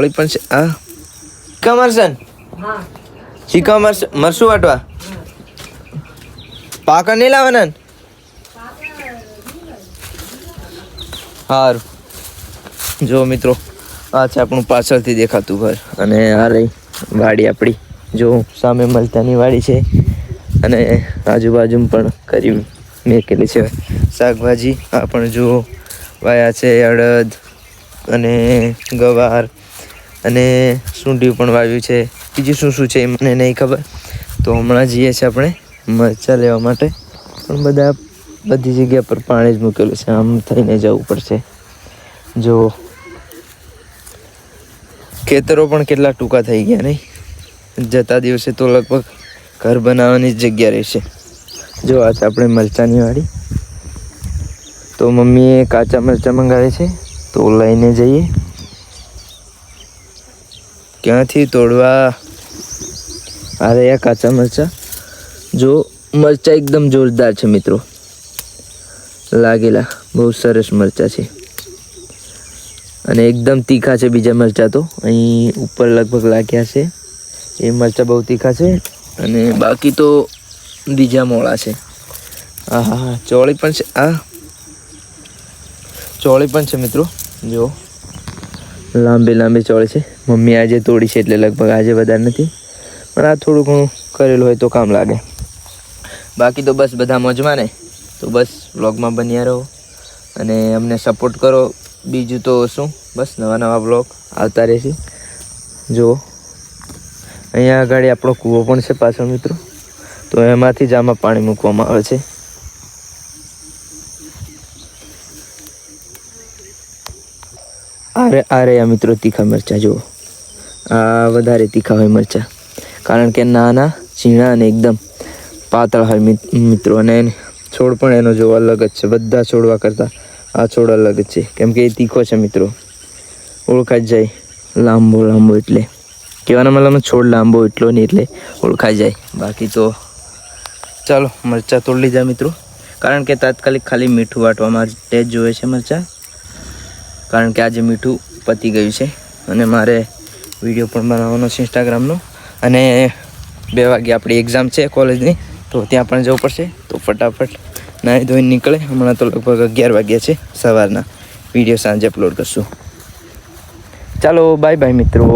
ચોળી પણ છે આ કમરસન શીખા મરસું વાટવા પાકા નહીં લાવવાના સારું જો મિત્રો આ છે આપણું પાછળથી દેખાતું ઘર અને આ રહી વાડી આપણી જો સામે મલતાની વાડી છે અને આજુબાજુ પણ કરી મેકેલી છે શાકભાજી આ પણ જો વાયા છે અડદ અને ગવાર અને સૂંઢી પણ વાવ્યું છે બીજું શું શું છે એ મને નહીં ખબર તો હમણાં જઈએ છીએ આપણે મરચાં લેવા માટે પણ બધી જગ્યા પર પાણી જ મૂકેલું છે આમ થઈને જવું પડશે જો ખેતરો પણ કેટલા ટૂંકા થઈ ગયા નહીં જતા દિવસે તો લગભગ ઘર બનાવવાની જ જગ્યા રહેશે જો આ છે આપણે મરચાંની વાડી તો મમ્મીએ કાચા મરચાં મંગાવે છે તો લઈને જઈએ ક્યાંથી તોડવા આ રહ્યા કાચા મરચાં જો મરચાં એકદમ જોરદાર છે મિત્રો લાગેલા બહુ સરસ મરચાં છે અને એકદમ તીખા છે બીજા મરચાં તો અહીં ઉપર લગભગ લાગ્યા છે એ મરચાં બહુ તીખા છે અને બાકી તો બીજા મોળા છે હા ચોળી પણ છે ચોળી પણ છે મિત્રો જો લાંબી ચોળી છે મમ્મી આજે તોડી છે એટલે લગભગ આજે વધારે નથી પણ આ થોડું ઘણું કરેલું હોય તો કામ લાગે બાકી તો બસ બધા મોજમાં ને તો બસ વ્લોગમાં બન્યા રહો અને અમને સપોર્ટ કરો બીજું તો શું બસ નવા વ્લોગ આવતા રહેશે જો અહીંયા આગળ આપણો કૂવો પણ છે પાછળ મિત્રો તો એમાંથી જ આમાં પાણી મૂકવામાં આવે છે આ રહ્યા મિત્રો તીખા મરચાં જુઓ આ વધારે તીખા હોય મરચાં કારણ કે નાના ઝીણા અને એકદમ પાતળા હોય મિત્રો અને છોડ પણ એનો જો અલગ જ છે બધા છોડવા કરતાં આ છોડ અલગ જ છે કેમ કે એ તીખો છે મિત્રો ઓળખાઈ જાય લાંબો એટલે કહેવાના મતલબ છોડ લાંબો એટલો નહીં એટલે ઓળખાઈ જાય બાકી તો ચાલો મરચાં તોડી લીધા મિત્રો કારણ કે તાત્કાલિક ખાલી મીઠું વાટવા માટે જ જોઈએ છે મરચાં કારણ કે આજે મીઠું પતી ગયું છે અને મારે વિડીયો પણ બનાવવાનો છે ઇન્સ્ટાગ્રામનો અને 2 વાગે આપણી એક્ઝામ છે કોલેજની તો ત્યાં પણ જવું પડશે તો ફટાફટ નાહી ધોઈને નીકળે હમણાં તો લગભગ 11 વાગ્યા છે સવારના વિડીયો સાંજે અપલોડ કરશું ચાલો બાય મિત્રો